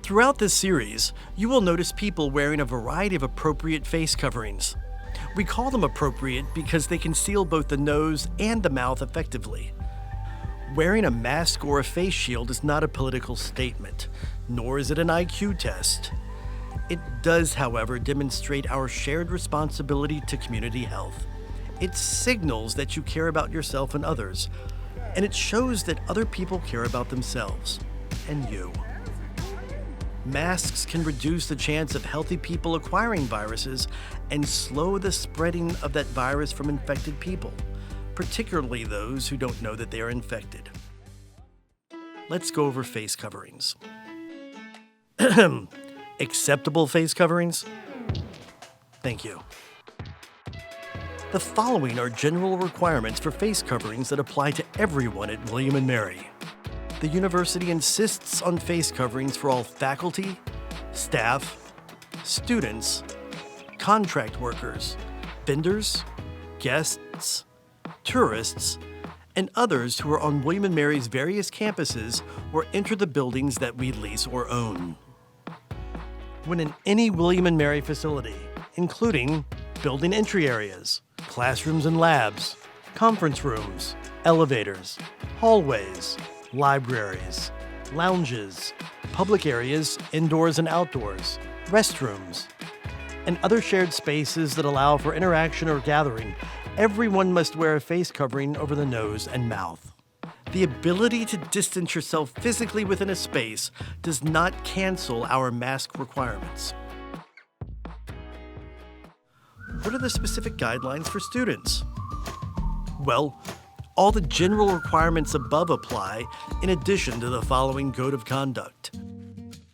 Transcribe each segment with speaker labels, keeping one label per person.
Speaker 1: Throughout this series, you will notice people wearing a variety of appropriate face coverings. We call them appropriate because they conceal both the nose and the mouth effectively. Wearing a mask or a face shield is not a political statement, nor is it an IQ test. It does, however, demonstrate our shared responsibility to community health. It signals that you care about yourself and others, and it shows that other people care about themselves and you. Masks can reduce the chance of healthy people acquiring viruses and slow the spreading of that virus from infected people, particularly those who don't know that they are infected. Let's go over face coverings. Acceptable face coverings? Thank you. The following are general requirements for face coverings that apply to everyone at William & Mary. The university insists on face coverings for all faculty, staff, students, contract workers, vendors, guests, tourists, and others who are on William & Mary's various campuses or enter the buildings that we lease or own. When in any William & Mary facility, including building entry areas, classrooms and labs, conference rooms, elevators, hallways, libraries, lounges, public areas, indoors and outdoors, restrooms, and other shared spaces that allow for interaction or gathering, everyone must wear a face covering over the nose and mouth. The ability to distance yourself physically within a space does not cancel our mask requirements. What are the specific guidelines for students? Well, all the general requirements above apply in addition to the following code of conduct.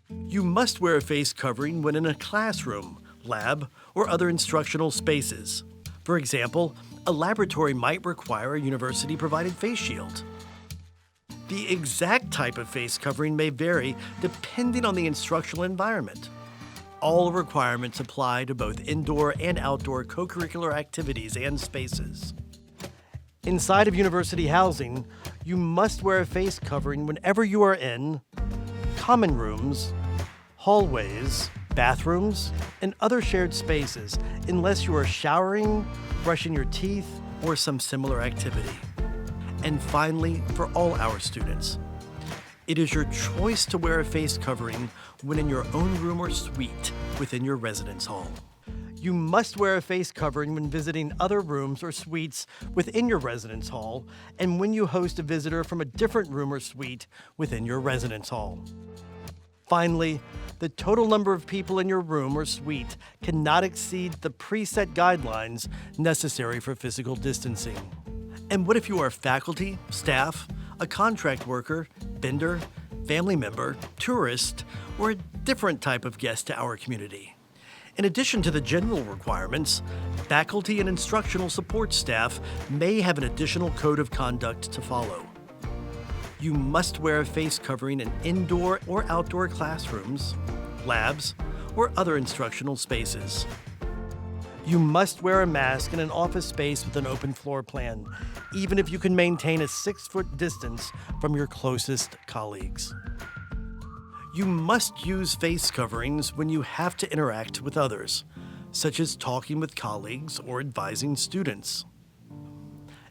Speaker 1: You must wear a face covering when in a classroom, lab, or other instructional spaces. For example, a laboratory might require a university-provided face shield. The exact type of face covering may vary depending on the instructional environment. All requirements apply to both indoor and outdoor co-curricular activities and spaces. Inside of university housing, you must wear a face covering whenever you are in common rooms, hallways, bathrooms, and other shared spaces, unless you are showering, brushing your teeth, or some similar activity. And finally, for all our students, it is your choice to wear a face covering when in your own room or suite within your residence hall. You must wear a face covering when visiting other rooms or suites within your residence hall and when you host a visitor from a different room or suite within your residence hall. Finally, the total number of people in your room or suite cannot exceed the preset guidelines necessary for physical distancing. And what if you are faculty, staff, a contract worker, vendor, family member, tourist, or a different type of guest to our community? In addition to the general requirements, faculty and instructional support staff may have an additional code of conduct to follow. You must wear a face covering in indoor or outdoor classrooms, labs, or other instructional spaces. You must wear a mask in an office space with an open floor plan, even if you can maintain a 6-foot distance from your closest colleagues. You must use face coverings when you have to interact with others, such as talking with colleagues or advising students.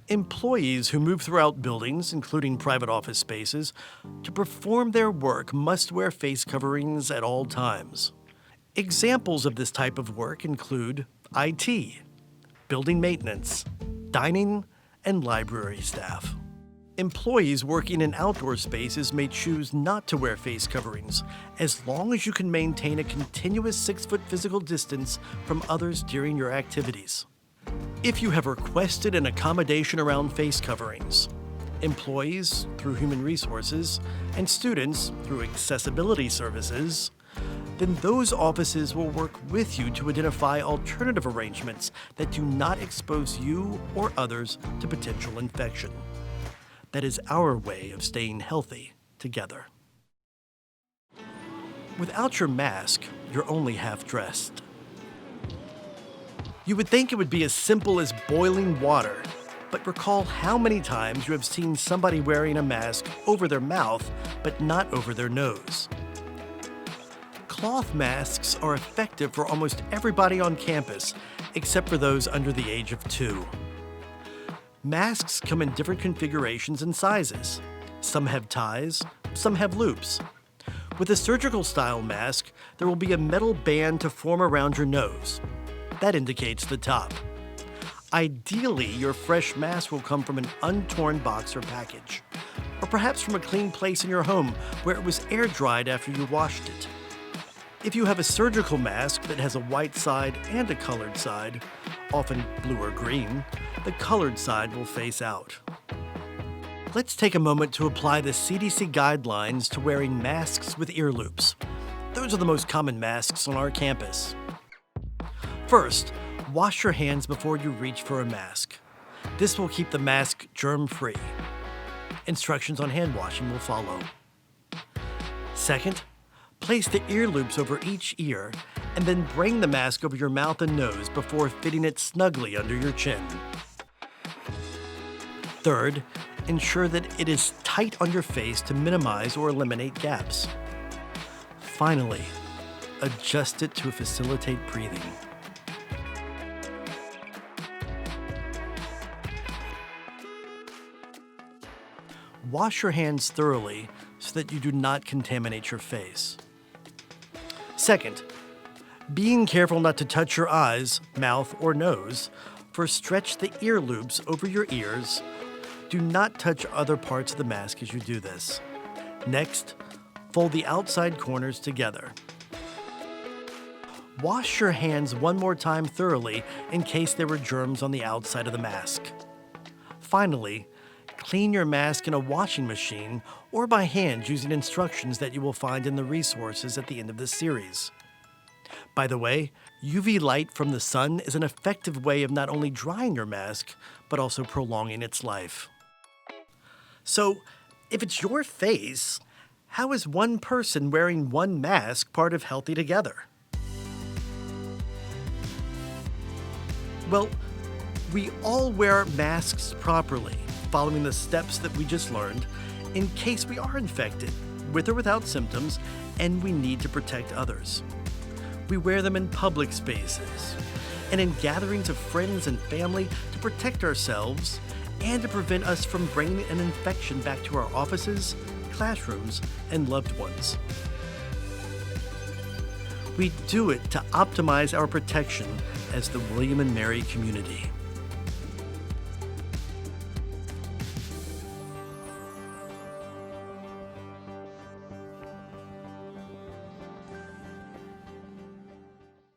Speaker 1: Employees who move throughout buildings, including private office spaces, to perform their work must wear face coverings at all times. Examples of this type of work include IT, building maintenance, dining, and library staff. Employees working in outdoor spaces may choose not to wear face coverings, as long as you can maintain a continuous 6-foot physical distance from others during your activities. If you have requested an accommodation around face coverings, employees through human resources, and students through accessibility services, then those offices will work with you to identify alternative arrangements that do not expose you or others to potential infection. That is our way of staying healthy together. Without your mask, you're only half dressed. You would think it would be as simple as boiling water, but recall how many times you have seen somebody wearing a mask over their mouth, but not over their nose. Cloth masks are effective for almost everybody on campus, except for those under the age of 2. Masks come in different configurations and sizes. Some have ties, some have loops. With a surgical style mask, there will be a metal band to form around your nose. That indicates the top. Ideally, your fresh mask will come from an untorn box or package, or perhaps from a clean place in your home where it was air dried after you washed it. If you have a surgical mask that has a white side and a colored side, often blue or green, the colored side will face out. Let's take a moment to apply the CDC guidelines to wearing masks with ear loops. Those are the most common masks on our campus. First, wash your hands before you reach for a mask. This will keep the mask germ-free. Instructions on hand washing will follow. Second, place the ear loops over each ear and then bring the mask over your mouth and nose before fitting it snugly under your chin. Third, ensure that it is tight on your face to minimize or eliminate gaps. Finally, adjust it to facilitate breathing. Wash your hands thoroughly so that you do not contaminate your face. Second, being careful not to touch your eyes, mouth, or nose. First, stretch the ear loops over your ears. Do not touch other parts of the mask as you do this. Next, fold the outside corners together. Wash your hands one more time thoroughly in case there were germs on the outside of the mask. Finally, clean your mask in a washing machine or by hand using instructions that you will find in the resources at the end of this series. By the way, UV light from the sun is an effective way of not only drying your mask, but also prolonging its life. So, if it's your face, how is one person wearing one mask part of Healthy Together? Well, we all wear masks properly, following the steps that we just learned, in case we are infected, with or without symptoms, and we need to protect others. We wear them in public spaces, and in gatherings of friends and family to protect ourselves and to prevent us from bringing an infection back to our offices, classrooms, and loved ones. We do it to optimize our protection as the William and Mary community.